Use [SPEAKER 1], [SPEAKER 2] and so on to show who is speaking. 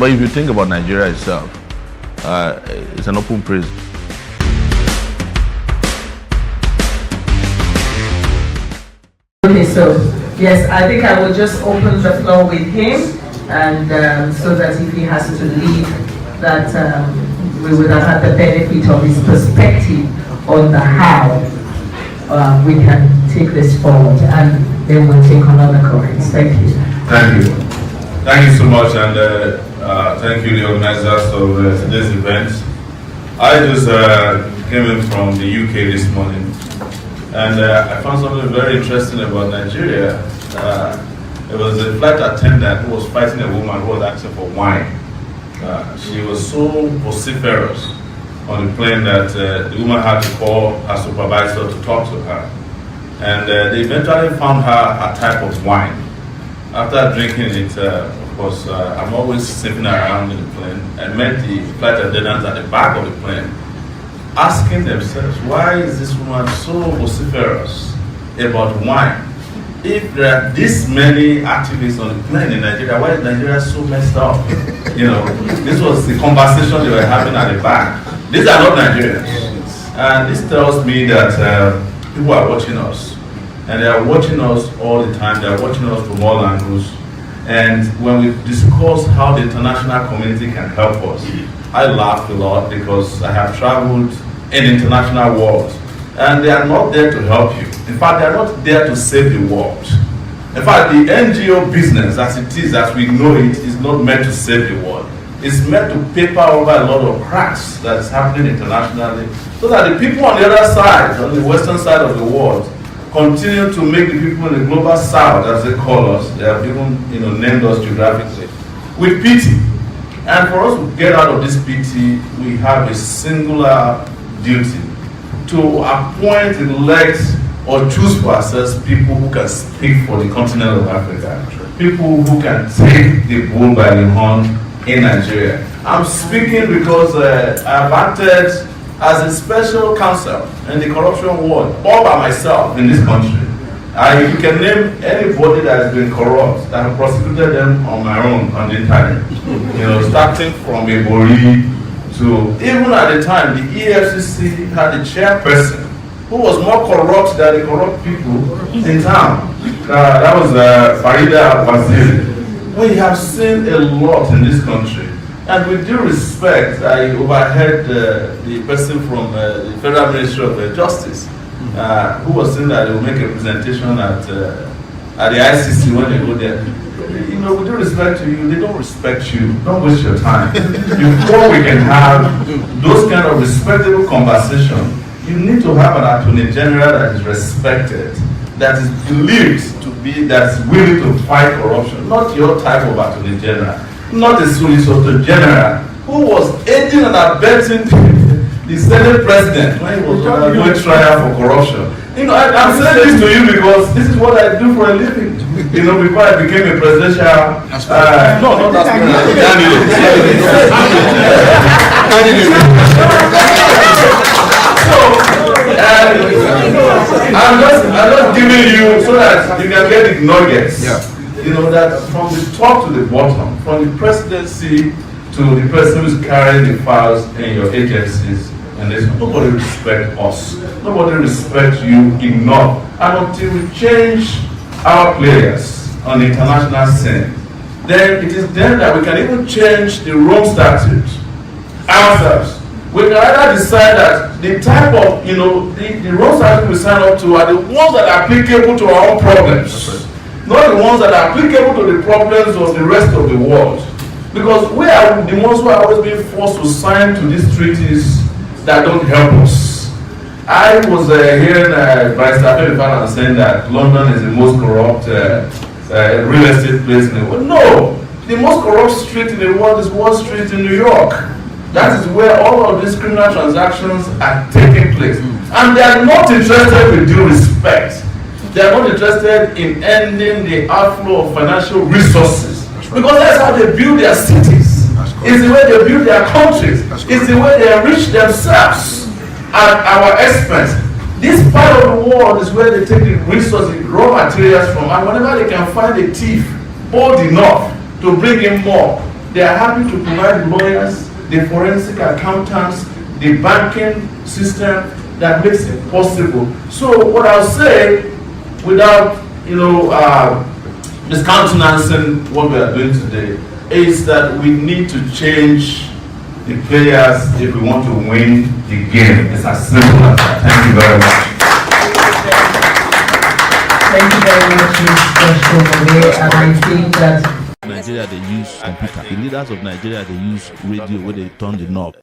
[SPEAKER 1] But if you think about Nigeria itself, it's an open prison.
[SPEAKER 2] Okay, so yes, I think I will just open the floor with him, and so that if he has to leave, that we would have had the benefit of his perspective on the how we can take this forward, and then we'll take on other comments. Thank you.
[SPEAKER 3] Thank you. Thank you so much, and thank you, the organizers of today's event. I just came in from the UK this morning, and I found something very interesting about Nigeria. It was a flight attendant who was fighting a woman who was asking for wine. She was so vociferous on the plane that the woman had to call her supervisor to talk to her. And they eventually found her a type of wine. After drinking it, of course, I'm always sniffing around in the plane. I met the flight attendants at the back of the plane, asking themselves, why is this woman so vociferous about wine? If there are this many activists on the plane in Nigeria, why is Nigeria so messed up? You know, this was the conversation they were having at the back. These are not Nigerians. And this tells me that people are watching us. And they are watching us all the time. They are watching us from all angles. And when we discuss how the international community can help us, I laugh a lot because I have traveled in the international world. And they are not there to help you. In fact, they are not there to save the world. In fact, the NGO business, as it is, as we know it, is not meant to save the world. It's meant to paper over a lot of cracks that is happening internationally, so that the people on the other side, on the western side of the world, continue to make the people in the global south, as they call us, they have even named us geographically, with pity. And for us to get out of this pity, we have a singular duty to appoint, elect, or choose for ourselves people who can speak for the continent of Africa, people who can take the bull by the horn in Nigeria. I'm speaking because I've acted as a special counsel in the corruption ward, all by myself in this country. You can name anybody that has been corrupt, that have prosecuted them on my own on the internet. Starting from Ibori to, even at the time, the EFCC had a chairperson who was more corrupt than the corrupt people in town. That was Farida Waziri. We have seen a lot in this country. And with due respect, I overheard the person from the Federal Ministry of Justice who was saying that they will make a presentation at the ICC when they go there. With due respect to you, they don't respect you. Don't waste your time. Before we can have those kind of respectable conversation, you need to have an Attorney General that is respected, that is believed to be, that's willing to fight corruption. Not your type of Attorney General. Not a Solicitor General who was aiding and abetting the Senate President when he was going trial for corruption. I'm saying this to you because this is what I do for a living. Before I became a presidential I'm just giving you so that you can get the nuggets. Yeah. That from the top to the bottom, from the presidency to the person who's carrying the files in your agencies, and there's nobody respect us. Nobody respect you enough. And until we change our players on the international scene, then it is then that we can even change the Rome Statute ourselves. We can either decide that the type of, the Rome Statute we sign up to are the ones that are applicable to our own problems. Not the ones that are applicable to the problems of the rest of the world. Because we are the ones who are always being forced to sign to these treaties that don't help us. I was hearing Vice Chancellor saying that London is the most corrupt real estate place in the world. No! The most corrupt street in the world is Wall Street in New York. That is where all of these criminal transactions are taking place. And they are not interested with due respect. They are not interested in ending the outflow of financial resources. Because that's how they build their cities. It's the way they build their countries. It's the way they enrich themselves at our expense. This part of the world is where they take the resources, raw materials from, and whenever they can find a thief bold enough to bring in more,
[SPEAKER 4] They are happy to provide lawyers, the forensic accountants, the banking system that makes it possible. So what I'll say, without discountenancing what we are doing today, is that we need to change the players if we want to win the game. It's as simple as that. Thank you very much.
[SPEAKER 2] Thank you very much, Mr. Sowore. And I think that
[SPEAKER 1] Nigeria, they use computer. The leaders of Nigeria, they use radio where they turn the knob.